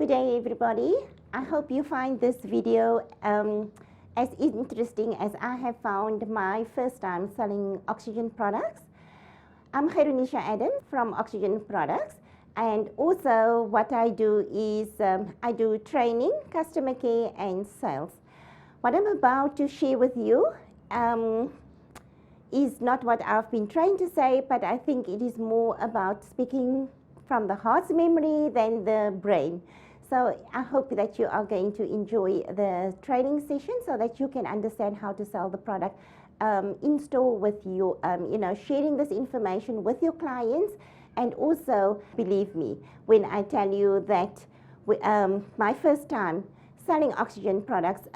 Good day, everybody. I hope you find this video as interesting as I have found my first time selling oxygen products. I'm Khairunisa Adam from Oxygen Products, and also what I do is I do training, customer care, and sales. What I'm about to share with you is not what I've been trying to say, but I think it is more about speaking from the heart's memory than the brain. So I hope that you are going to enjoy the training session so that you can understand how to sell the product in store with your, sharing this information with your clients. And also, believe me, when I tell you that my first time selling oxygen products,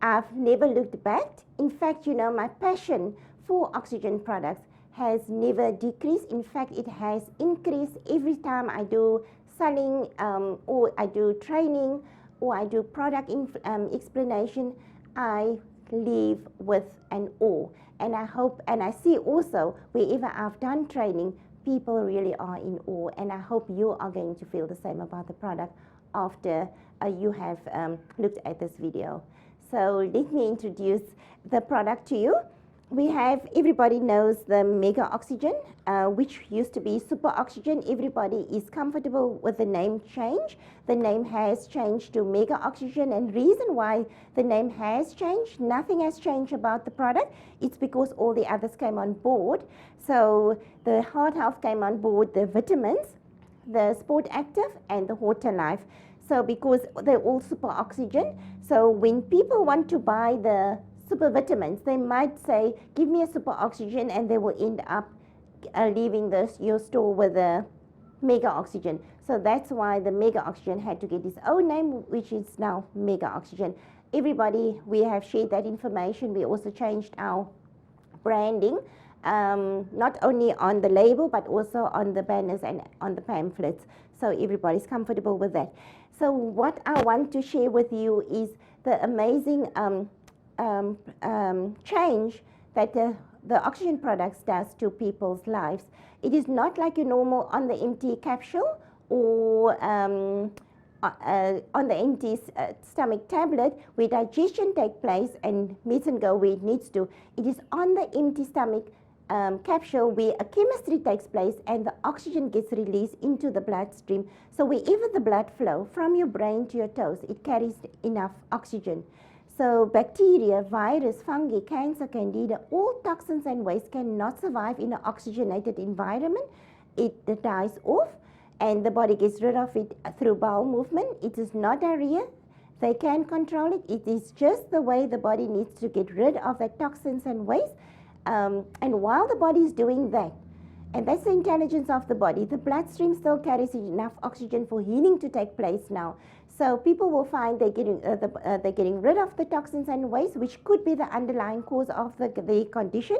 I've never looked back. In fact, my passion for oxygen products has never decreased. In fact, it has increased every time I do selling or I do training or I do product explanation. I leave with an awe, and I hope and I see also wherever I've done training, people really are in awe, and I hope you are going to feel the same about the product after you have looked at this video. So let me introduce the product to you. We have, everybody knows the Mega Oxygen, which used to be Super Oxygen. Everybody is comfortable with the name change. The name has changed to Mega Oxygen, and reason why the name has changed, nothing has changed about the product. It's because all the others came on board. So the Heart Health came on board, the vitamins, the Sport Active, and the Water Life. So because they're all Super Oxygen, so when people want to buy the super vitamins, they might say, give me a super oxygen, and they will end up leaving your store with a Mega Oxygen. So that's why the Mega Oxygen had to get its own name, which is now Mega Oxygen. Everybody, we have shared that information. We also changed our branding, not only on the label, but also on the banners and on the pamphlets. So everybody's comfortable with that. So what I want to share with you is the amazing change that the oxygen products does to people's lives. It is not like your normal on the empty capsule or on the empty stomach tablet where digestion takes place and medicine go where it needs to. It is on the empty stomach capsule where a chemistry takes place and the oxygen gets released into the bloodstream. So wherever the blood flow from your brain to your toes, it carries enough oxygen. So bacteria, virus, fungi, cancer, candida, all toxins and waste cannot survive in an oxygenated environment. It dies off and the body gets rid of it through bowel movement. It is not diarrhea. They can control it. It is just the way the body needs to get rid of the toxins and waste. And while the body is doing that, and that's the intelligence of the body, the bloodstream still carries enough oxygen for healing to take place now. So people will find they're getting rid of the toxins and waste, which could be the underlying cause of the condition,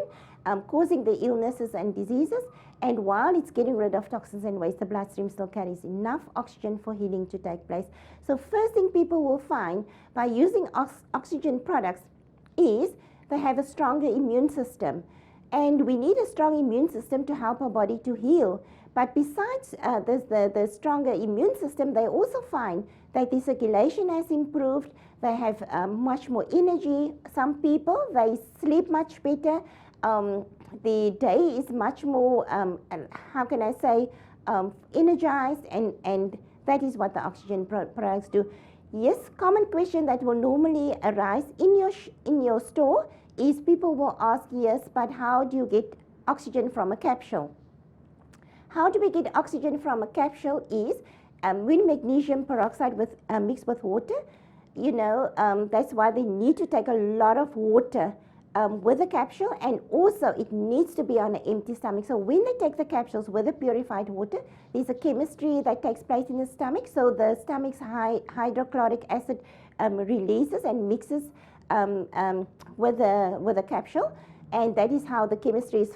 causing the illnesses and diseases. And while it's getting rid of toxins and waste, the bloodstream still carries enough oxygen for healing to take place. So first thing people will find by using oxygen products is they have a stronger immune system. And we need a strong immune system to help our body to heal. But besides the stronger immune system, they also find that the circulation has improved. They have much more energy. Some people, they sleep much better. The day is much more, energized, and that is what the oxygen products do. Yes, common question that will normally arise in your store is people will ask, yes, but how do you get oxygen from a capsule? How do we get oxygen from a capsule is when magnesium peroxide mixed with water, that's why they need to take a lot of water with the capsule, and also it needs to be on an empty stomach. So when they take the capsules with the purified water, there's a chemistry that takes place in the stomach. So the stomach's hydrochloric acid releases and mixes with the capsule, and that is how the chemistry is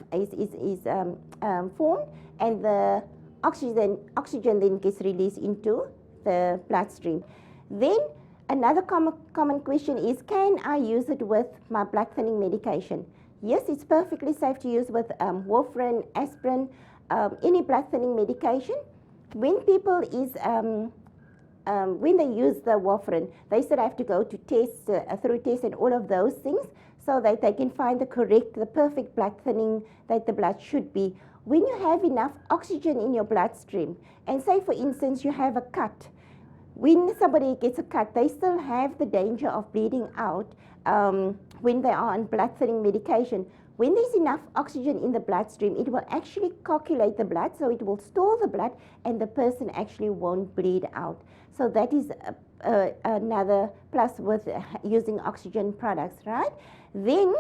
formed, and the oxygen then gets released into the bloodstream. Then another common question is, can I use it with my blood thinning medication? Yes, it's perfectly safe to use with warfarin, aspirin, any blood thinning medication. When people is when they use the warfarin, they still have to go to tests, through tests and all of those things, so that they can find the perfect blood thinning that the blood should be. When you have enough oxygen in your bloodstream, and say for instance you have a cut, when somebody gets a cut, they still have the danger of bleeding out when they are on blood thinning medication. When there's enough oxygen in the bloodstream, it will actually coagulate the blood, so it will store the blood and the person actually won't bleed out. So that is another plus with using oxygen products, right? Then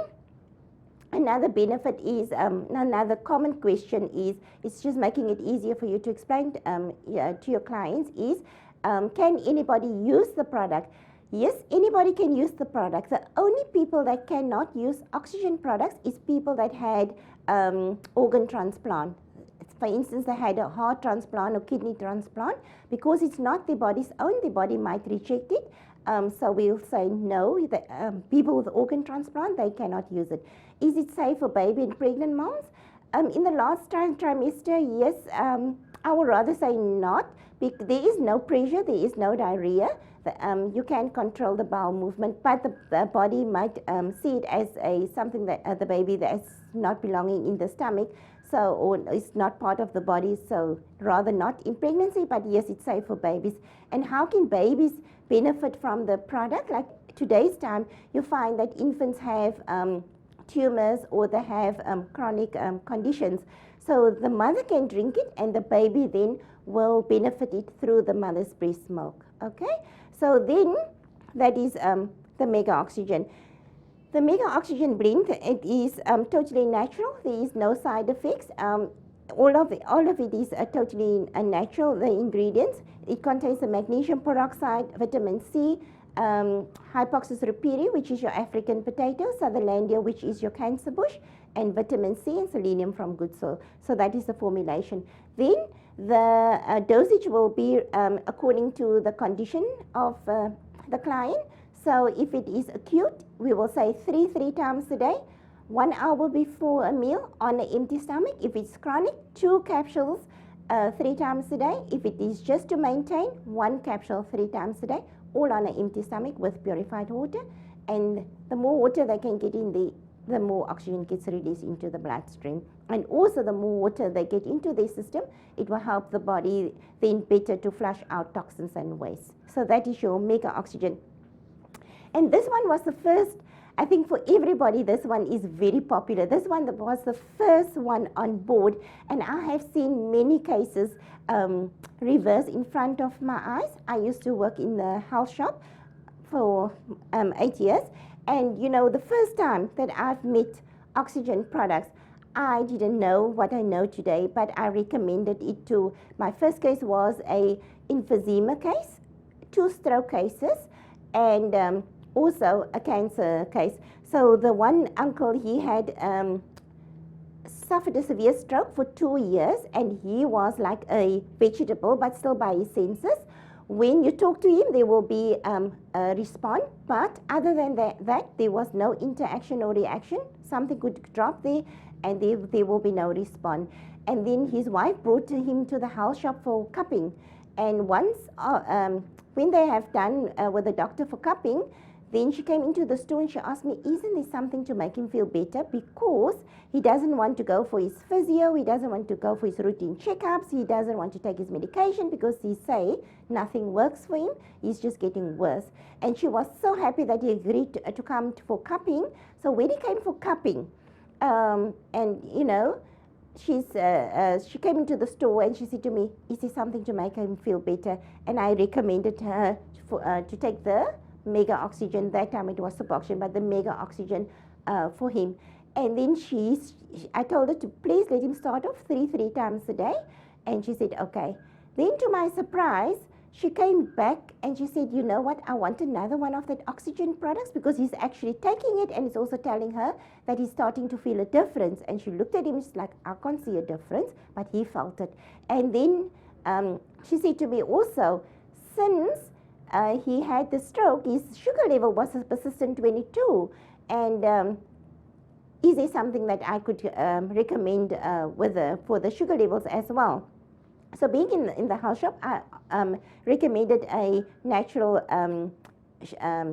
another benefit is, another common question is, it's just making it easier for you to explain to your clients is, can anybody use the product? Yes, anybody can use the product. The only people that cannot use oxygen products is people that had organ transplant. For instance, they had a heart transplant or kidney transplant. Because it's not their body's own, the body might reject it. So we'll say no, people with organ transplant, they cannot use it. Is it safe for baby and pregnant moms? In the last trimester, yes, I would rather say not. There is no pressure, there is no diarrhea. You can control the bowel movement, but the body might see it as something that the baby that's not belonging in the stomach, so, or it's not part of the body, so rather not in pregnancy, but yes, it's safe for babies. And how can babies benefit from the product? Like today's time, you find that infants have tumors or they have chronic conditions. So the mother can drink it and the baby then will benefit it through the mother's breast milk, okay? So then that is the Mega Oxygen. The Mega Oxygen blend, it is totally natural. There is no side effects. All of it is totally natural, the ingredients. It contains the magnesium peroxide, vitamin C, Hypoxis reperii, which is your African potato, Sutherlandia, which is your cancer bush, and vitamin C and selenium from good soil. So that is the formulation. Then the dosage will be according to the condition of the client. So if it is acute, we will say three times a day, 1 hour before a meal on an empty stomach. If it's chronic, 2 capsules 3 times a day. If it is just to maintain, 1 capsule 3 times a day, all on an empty stomach with purified water. And the more water they can get in the more oxygen gets released into the bloodstream. And also the more water they get into their system, it will help the body then better to flush out toxins and waste. So that is your Mega Oxygen. And this one was the first, I think for everybody, this one is very popular. This one was the first one on board, and I have seen many cases reverse in front of my eyes. I used to work in the health shop for 8 years, and you know, the first time that I've met oxygen products, I didn't know what I know today, but I recommended it to, my first case was a emphysema case, 2 stroke cases, and also a cancer case. So the one uncle, he had suffered a severe stroke for 2 years, and he was like a vegetable, but still by his senses. When you talk to him, there will be a response, but other than that, there was no interaction or reaction. Something could drop there, and there will be no response. And then his wife brought him to the health shop for cupping. And once, when they have done with the doctor for cupping, then she came into the store and she asked me, isn't there something to make him feel better? Because he doesn't want to go for his physio, he doesn't want to go for his routine checkups, he doesn't want to take his medication because he say nothing works for him, he's just getting worse. And she was so happy that he agreed to come for cupping. So when he came for cupping, and you know, she came into the store and she said to me, is there something to make him feel better? And I recommended her to take the Mega Oxygen. That time it was Suboxone, but the Mega Oxygen for him. And then I told her to please let him start off three times a day, and she said okay. Then to my surprise, she came back and she said, you know what, I want another one of that oxygen products, because he's actually taking it and he's also telling her that he's starting to feel a difference. And she looked at him, she's like, I can't see a difference, but he felt it. And then she said to me also, since he had the stroke, his sugar level was a persistent 22, and is there something that I could recommend for the sugar levels as well? So being in the health shop, I recommended a natural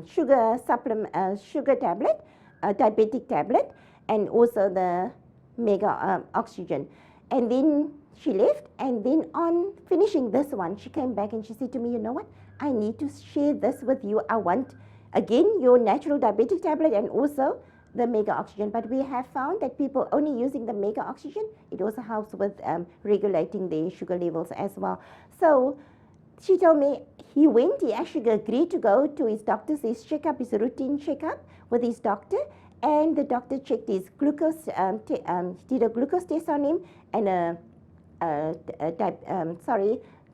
sugar supplement, sugar tablet, a diabetic tablet, and also the mega oxygen. And then she left, and then on finishing this one, she came back and she said to me, you know what, I need to share this with you. I want, again, your natural diabetic tablet and also the mega oxygen. But we have found that people only using the mega oxygen, it also helps with regulating their sugar levels as well. So she told me he actually agreed to go to his doctor's, his checkup, his routine checkup with his doctor, and the doctor checked his glucose, did a glucose test on him, and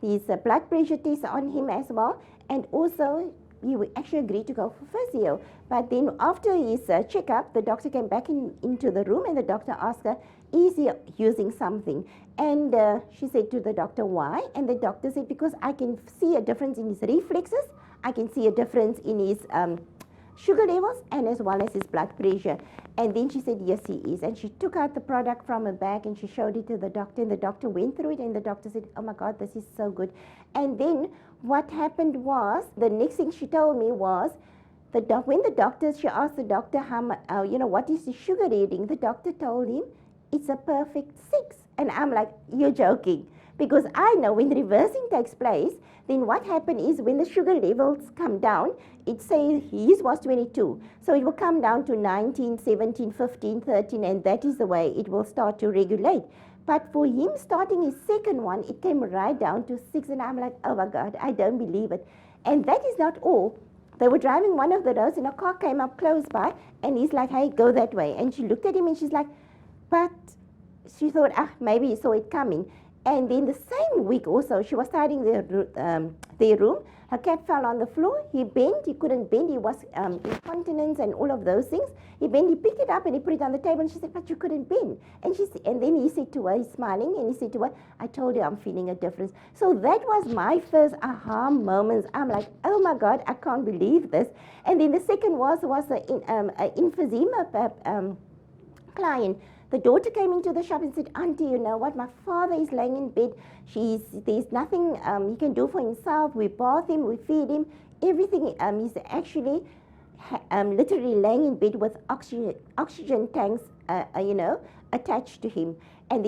his blood pressure test on him as well, and also he actually agreed to go for physio. But then after his checkup, the doctor came back into the room, and the doctor asked her, is he using something? And she said to the doctor, why? And the doctor said, because I can see a difference in his reflexes, I can see a difference in his sugar levels, and as well as his blood pressure. And then she said, yes, he is. And she took out the product from her bag and she showed it to the doctor, and the doctor went through it, and the doctor said, oh my God, this is so good. And then what happened was, the next thing she told me was, when the doctor, she asked the doctor, what is the sugar reading? The doctor told him, it's a perfect 6. And I'm like, you're joking. Because I know when reversing takes place, then what happened is when the sugar levels come down, it says his was 22. So it will come down to 19, 17, 15, 13, and that is the way it will start to regulate. But for him starting his second one, it came right down to 6, and I'm like, oh my God, I don't believe it. And that is not all. They were driving one of the roads, and a car came up close by, and he's like, hey, go that way. And she looked at him, and she's like, but she thought, maybe he saw it coming. And then the same week also, she was tidying their room. Her cap fell on the floor. He bent. He couldn't bend. He was incontinence and all of those things. He bent. He picked it up and he put it on the table. And she said, but you couldn't bend. And then he said to her, he's smiling, and he said to her, I told you I'm feeling a difference. So that was my first aha moments. I'm like, oh my God, I can't believe this. And then the second was an emphysema client. The daughter came into the shop and said, Auntie, you know what, my father is laying in bed. There's nothing he can do for himself. We bath him, we feed him, everything. He's actually literally laying in bed with oxygen tanks, attached to him. And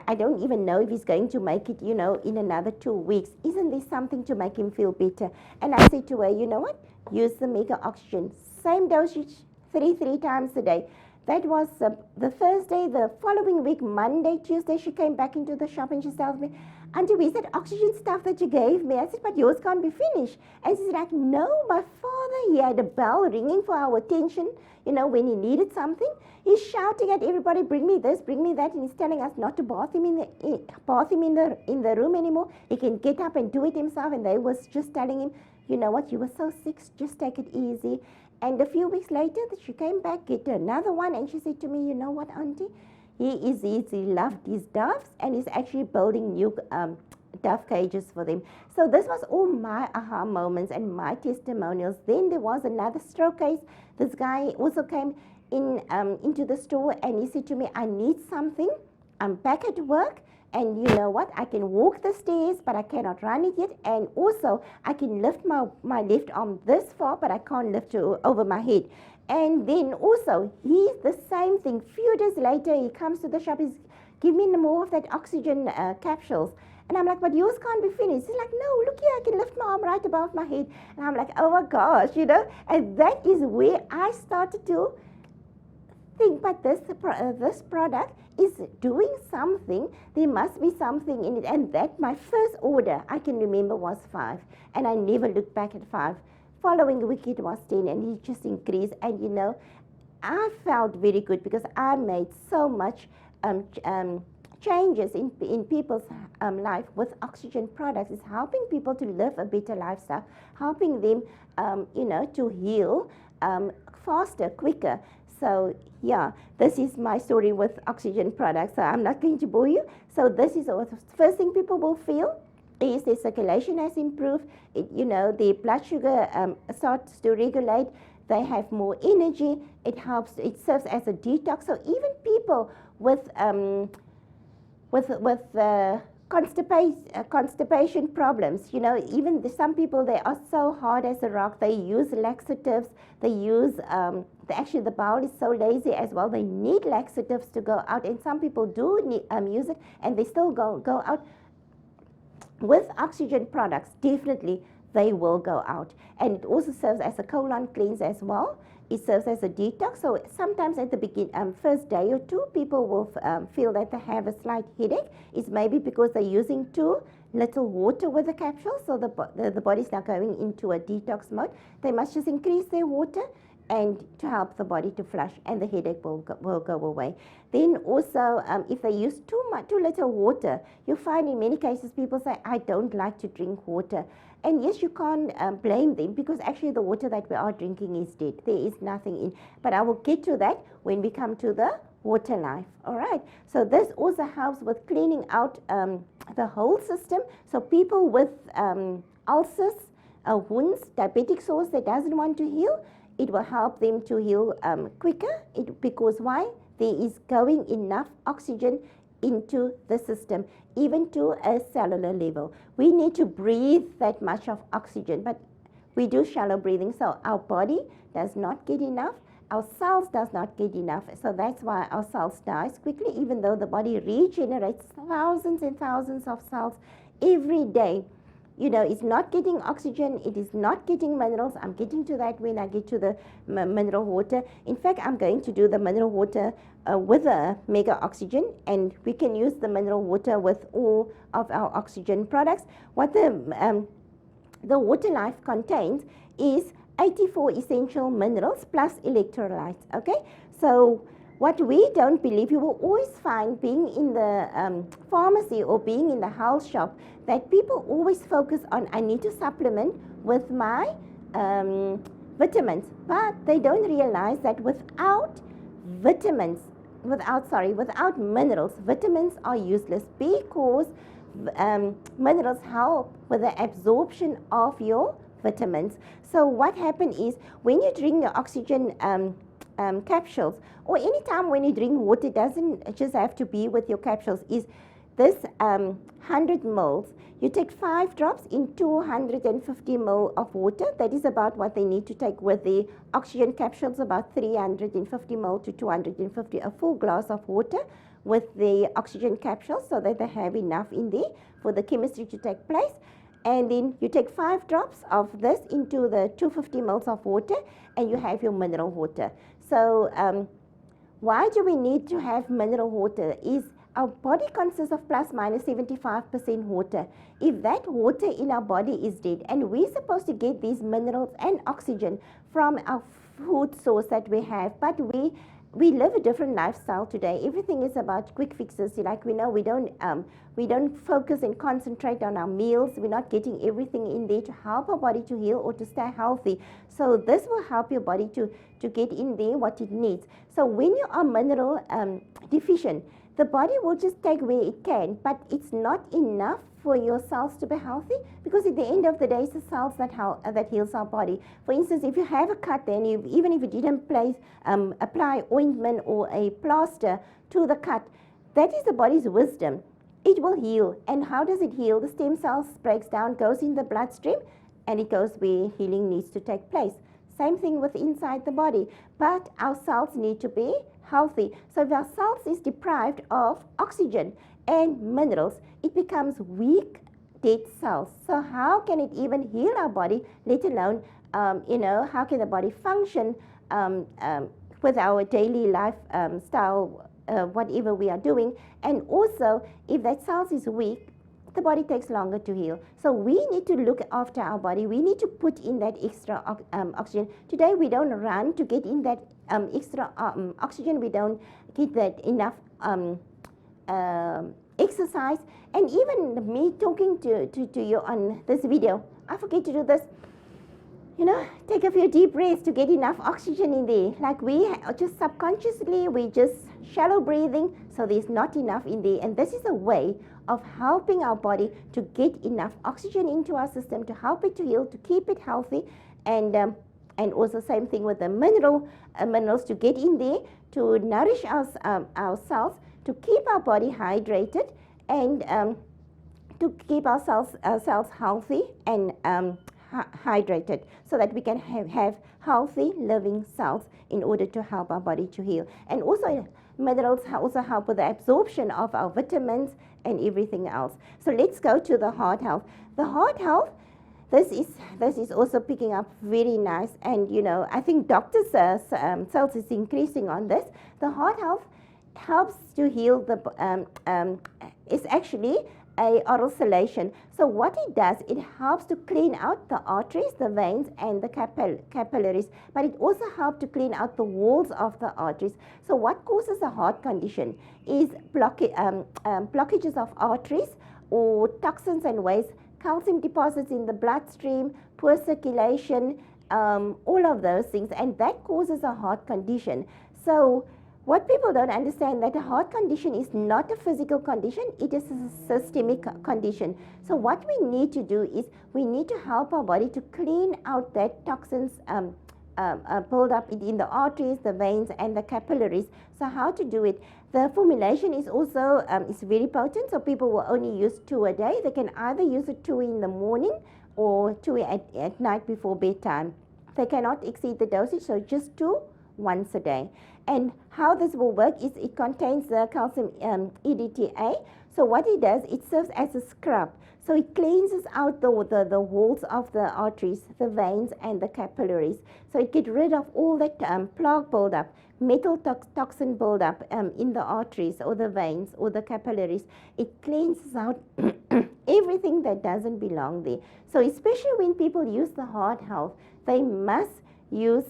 I don't even know if he's going to make it, in another 2 weeks. Isn't this something to make him feel better? And I said to her, you know what, use the mega oxygen. Same dosage, three times a day. That was the Thursday. The following week, Monday, Tuesday, she came back into the shop and she tells me, Auntie, where's that oxygen stuff that you gave me? I said, but yours can't be finished. And she's like, no, my father, he had a bell ringing for our attention, when he needed something. He's shouting at everybody, bring me this, bring me that, and he's telling us not to bath him in the room anymore. He can get up and do it himself. And they was just telling him, you know what, you were so sick, just take it easy. And a few weeks later, she came back, get another one, and she said to me, you know what, Auntie, he loved these doves, and he's actually building new dove cages for them. So this was all my aha moments and my testimonials. Then there was another stroke case. This guy also came into the store, and he said to me, I need something. I'm back at work. And you know what, I can walk the stairs, but I cannot run it yet. And also, I can lift my left arm this far, but I can't lift it over my head. And then also, he's the same thing. Few days later, he comes to the shop, he's give me more of that oxygen capsules. And I'm like, but yours can't be finished. He's like, no, look here, I can lift my arm right above my head. And I'm like, oh my gosh, And that is where I started to think, but this product is doing something. There must be something in it. And that my first order, I can remember, was 5. And I never looked back at 5. Following week it was 10, and he just increased. And I felt very good because I made so much changes in people's life with oxygen products. It's helping people to live a better lifestyle, helping them, to heal faster, quicker. So yeah, this is my story with oxygen products. So I'm not going to bore you. So this is the first thing people will feel is their circulation has improved. Their blood sugar starts to regulate. They have more energy. It serves as a detox. So even people with constipation problems. You know, even some people, they are so hard as a rock. They use laxatives. They use, actually the bowel is so lazy as well. They need laxatives to go out. And some people do need, use it, and they still go out. With oxygen products, definitely they will go out. And it also serves as a colon cleanse as well. It serves as a detox. So sometimes at the first day or two, people will feel that they have a slight headache. It's maybe because they're using too little water with the capsule, so the body's now going into a detox mode. They must just increase their water and to help the body to flush, and the headache will go away. Then also, if they use too little water, you find in many cases people say, I don't like to drink water. And yes, you can't blame them, because actually the water that we are drinking is dead. There is nothing in. But I will get to that when we come to the water life. All right. So this also helps with cleaning out the whole system. So people with ulcers, wounds, diabetic sores that doesn't want to heal, it will help them to heal quicker. Because why? There is going enough oxygen into the system, even to a cellular level. We need to breathe that much of oxygen, but we do shallow breathing, so our body does not get enough, our cells does not get enough, so that's why our cells die quickly, even though the body regenerates thousands and thousands of cells every day. You know, it's not getting oxygen, it is not getting minerals. I'm getting to that when I get to the mineral water. In fact, I'm going to do the mineral water with a mega oxygen, and we can use the mineral water with all of our oxygen products. What the Water Life contains is 84 essential minerals plus electrolytes, okay? So what we don't believe, you will always find being in the pharmacy or being in the health shop, that people always focus on, I need to supplement with my vitamins, but they don't realize that without minerals, vitamins are useless, because minerals help with the absorption of your vitamins. So what happens is, when you drink your oxygen capsules, or anytime when you drink water, it doesn't just have to be with your capsules, is this 100 mils, you take 5 drops in 250 ml of water. That is about what they need to take with the oxygen capsules, about 350 ml to 250, a full glass of water with the oxygen capsules, so that they have enough in there for the chemistry to take place. And then you take 5 drops of this into the 250 ml of water, and you have your mineral water. So why do we need to have mineral water? Is our body consists of plus minus 75% water. If that water in our body is dead, and we're supposed to get these minerals and oxygen from our food source that we have, but we live a different lifestyle today. Everything is about quick fixes. Like we know, we don't focus and concentrate on our meals. We're not getting everything in there to help our body to heal or to stay healthy. So this will help your body to get in there what it needs. So when you are mineral deficient, the body will just take where it can, but it's not enough for your cells to be healthy, because at the end of the day, it's the cells that heals our body. For instance, if you have a cut, then even if you didn't apply ointment or a plaster to the cut, that is the body's wisdom. It will heal. And how does it heal? The stem cells breaks down, goes in the bloodstream, and it goes where healing needs to take place. Same thing with inside the body. But our cells need to be healthy. So if our cells is deprived of oxygen and minerals, it becomes weak, dead cells. So how can it even heal our body, let alone, how can the body function with our daily lifestyle, whatever we are doing? And also, if that cells is weak, the body takes longer to heal. So we need to look after our body. We need to put in that extra oxygen. Today we don't run to get in that extra oxygen. We don't get that enough exercise. And even me talking to you on this video, I forget to do this. Take a few deep breaths to get enough oxygen in there. Like we just subconsciously, we just shallow breathing, so there's not enough in there. And this is a way of helping our body to get enough oxygen into our system, to help it to heal, to keep it healthy, and also same thing with the minerals to get in there, to nourish our cells, to keep our body hydrated, and to keep ourselves healthy and hydrated, so that we can have healthy living cells in order to help our body to heal. And also minerals also help with the absorption of our vitamins and everything else. So let's go to the heart health. The heart health, this is also picking up very nice, and I think doctors' sales is increasing on this. The heart health helps to heal it's actually a oral solution. So what it does, it helps to clean out the arteries, the veins, and the capillaries, but it also helps to clean out the walls of the arteries. So what causes a heart condition is blockages of arteries, or toxins and waste, calcium deposits in the bloodstream, poor circulation, all of those things, and that causes a heart condition. So what people don't understand, that a heart condition is not a physical condition, it is a systemic condition. So what we need to do is we need to help our body to clean out that toxins build up in the arteries, the veins, and the capillaries. So how to do it? The formulation is also is very potent, so people will only use 2 a day. They can either use it 2 in the morning or 2 at night before bedtime. They cannot exceed the dosage, so just 2 once a day. And how this will work is it contains the calcium EDTA. So what it does, it serves as a scrub. So it cleanses out the walls of the arteries, the veins, and the capillaries. So it gets rid of all that plaque buildup, metal toxin buildup in the arteries or the veins or the capillaries. It cleanses out everything that doesn't belong there. So especially when people use the heart health, they must use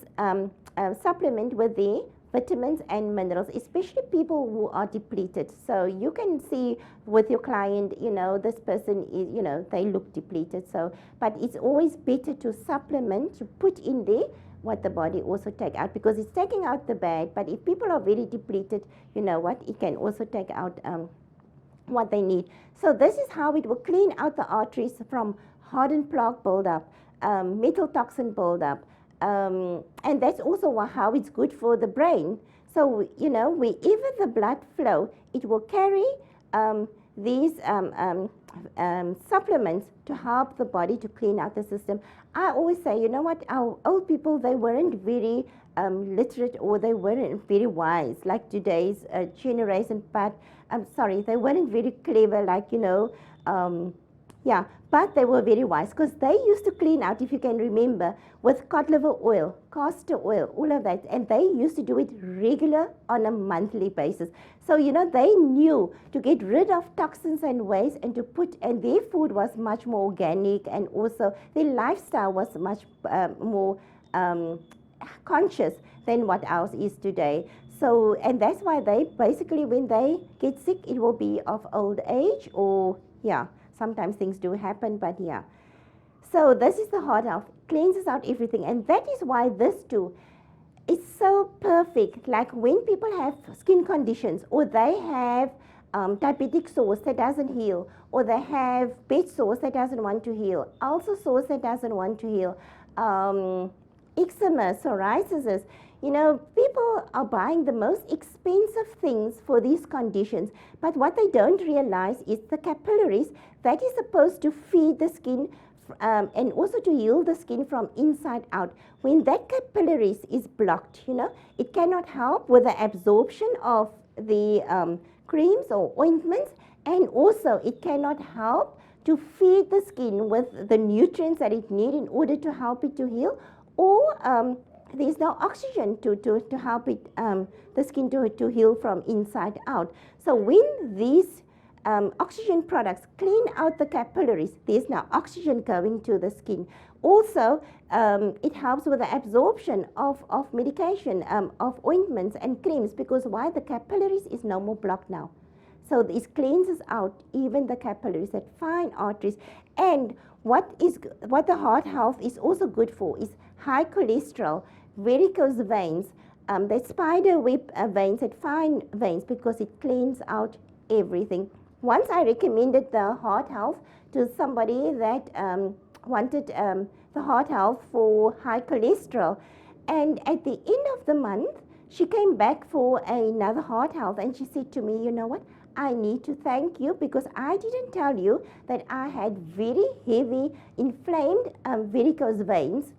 supplement with the vitamins and minerals, especially people who are depleted. So you can see with your client, this person is, they look depleted. So, but it's always better to supplement, to put in there what the body also take out, because it's taking out the bad. But if people are very depleted, it can also take out what they need. So this is how it will clean out the arteries from hardened plaque buildup, metal toxin buildup, and that's also how it's good for the brain. So, wherever the blood flow, it will carry these supplements to help the body to clean out the system. I always say, our old people, they weren't very literate, or they weren't very wise like today's generation, but they weren't very clever like, but they were very wise, because they used to clean out, if you can remember, with cod liver oil, castor oil, all of that, and they used to do it regular on a monthly basis. So, they knew to get rid of toxins and waste, and and their food was much more organic, and also their lifestyle was much more conscious than what ours is today. So, and that's why they basically, when they get sick, it will be of old age, or sometimes things do happen, but So this is the heart health, cleanses out everything, and that is why this too is so perfect. Like when people have skin conditions, or they have diabetic sores that doesn't heal, or they have bed sores that doesn't want to heal, ulcer sores that doesn't want to heal, eczema, psoriasis. People are buying the most expensive things for these conditions, but what they don't realize is the capillaries that is supposed to feed the skin and also to heal the skin from inside out. When that capillaries is blocked, it cannot help with the absorption of the creams or ointments, and also it cannot help to feed the skin with the nutrients that it needs in order to help it to heal, or there's no oxygen to help it, the skin to heal from inside out. So when these oxygen products clean out the capillaries, there's now oxygen going to the skin. Also, it helps with the absorption of medication, of ointments and creams, because why? The capillaries is no more blocked now. So this cleanses out even the capillaries, that fine arteries. And what the heart health is also good for is high cholesterol, varicose veins, the spider web veins, that fine veins, because it cleans out everything. Once I recommended the heart health to somebody that wanted the heart health for high cholesterol, and at the end of the month, she came back for another heart health, and she said to me, I need to thank you because I didn't tell you that I had very heavy, inflamed varicose veins.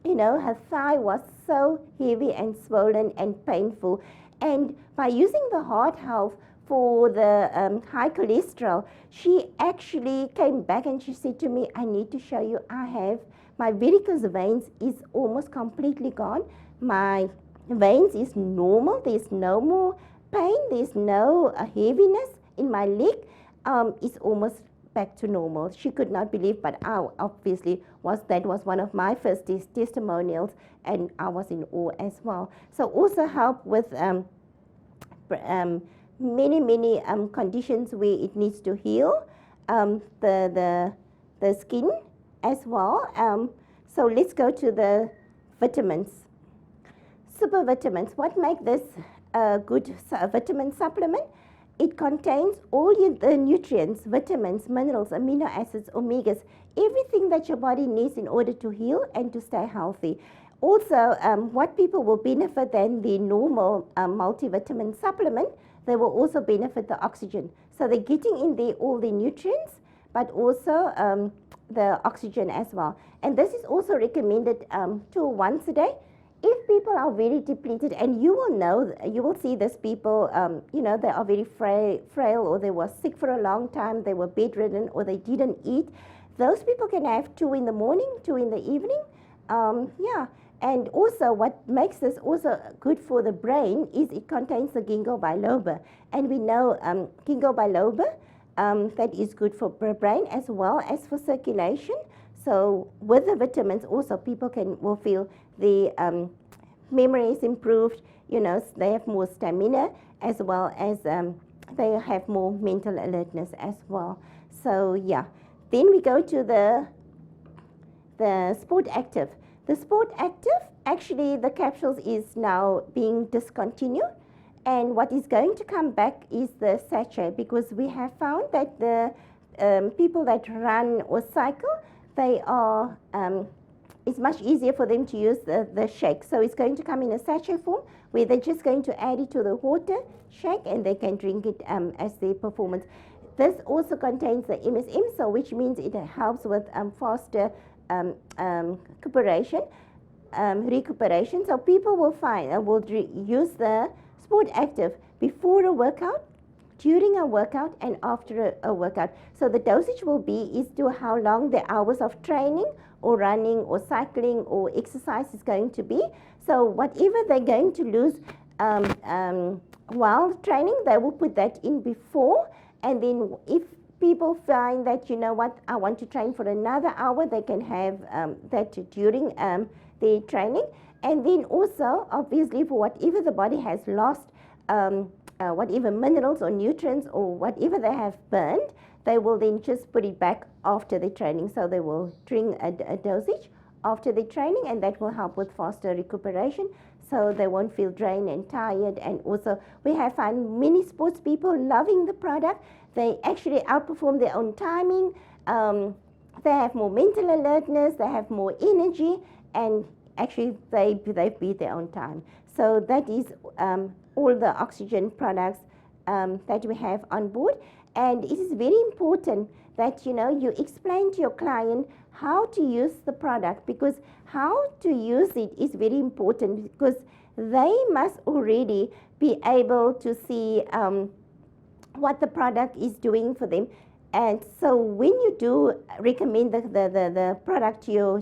You know, her thigh was so heavy and swollen and painful. And by using the heart health for the high cholesterol, she actually came back and she said to me, I need to show you my varicose veins is almost completely gone. My veins is normal. There's no more pain. There's no heaviness in my leg. It's almost back to normal. She could not believe, but I obviously that was one of my first testimonials, and I was in awe as well. So also help with many conditions where it needs to heal, the skin as well. So let's go to the vitamins. Super vitamins. What makes this a good vitamin supplement? It contains all the nutrients, vitamins, minerals, amino acids, omegas, everything that your body needs in order to heal and to stay healthy. Also, what people will benefit than the normal multivitamin supplement, they will also benefit the oxygen. So they're getting in there all the nutrients, but also the oxygen as well. And this is also recommended once a day. If people are very depleted, and you will see these people, you know, they are very frail, or they were sick for a long time, they were bedridden, or they didn't eat. Those people can have 2 in the morning, 2 in the evening. And also what makes this also good for the brain is it contains the ginkgo biloba. And we know ginkgo biloba, that is good for brain as well as for circulation. So with the vitamins also people will feel the memory is improved, you know, they have more stamina as well as they have more mental alertness as well. So yeah, then we go to the Sport Active. The Sport Active, actually the capsules is now being discontinued, and what is going to come back is the sachet, because we have found that the people that run or cycle, they are, it's much easier for them to use the shake. So it's going to come in a sachet form where they're just going to add it to the water, shake, and they can drink it as their performance. This also contains the MSM, so which means it helps with faster recuperation. So people will use the Sport Active before a workout, during a workout, and after a workout. So the dosage will be is to how long the hours of training or running or cycling or exercise is going to be. So whatever they're going to lose while training, they will put that in before, and then if people find that, you know what, I want to train for another hour, they can have that during their training. And then also, obviously, for whatever the body has lost, whatever minerals or nutrients or whatever they have burned, they will then just put it back after the training. So they will drink a dosage after the training, and that will help with faster recuperation, so they won't feel drained and tired. And also, we have found many sports people loving the product. They actually outperform their own timing. They have more mental alertness, they have more energy, and actually they beat their own time. So that is all the oxygen products that we have on board. And it is very important that, you know, you explain to your client how to use the product, because how to use it is very important, because they must already be able to see what the product is doing for them. And so when you do recommend the product to your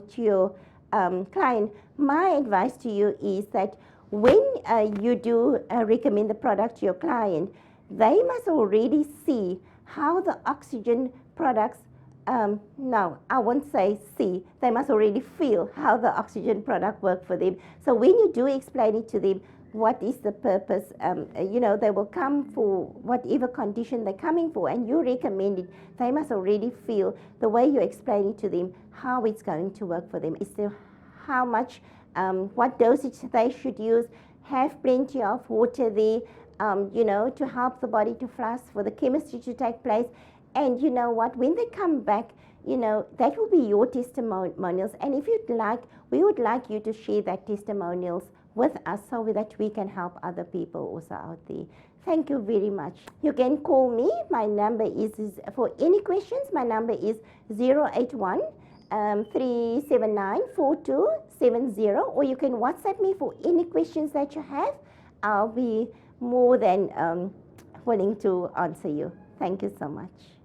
client, my advice to you is that when you do recommend the product to your client, they must already see how the oxygen products, no, I won't say see, they must already feel how the oxygen product work for them. So when you do explain it to them, what is the purpose, you know, they will come for whatever condition they're coming for, and you recommend it, they must already feel the way you explain it to them, how it's going to work for them. Is there how much, what dosage they should use, have plenty of water there, you know, to help the body to flush, for the chemistry to take place. And you know what, when they come back, you know, that will be your testimonials. And if you'd like, we would like you to share that testimonials with us so that we can help other people also out there. Thank you very much. You can call me. My number is for any questions, my number is 081 379 4270, or you can WhatsApp me for any questions that you have. I'll be more than willing to answer you. Thank you so much.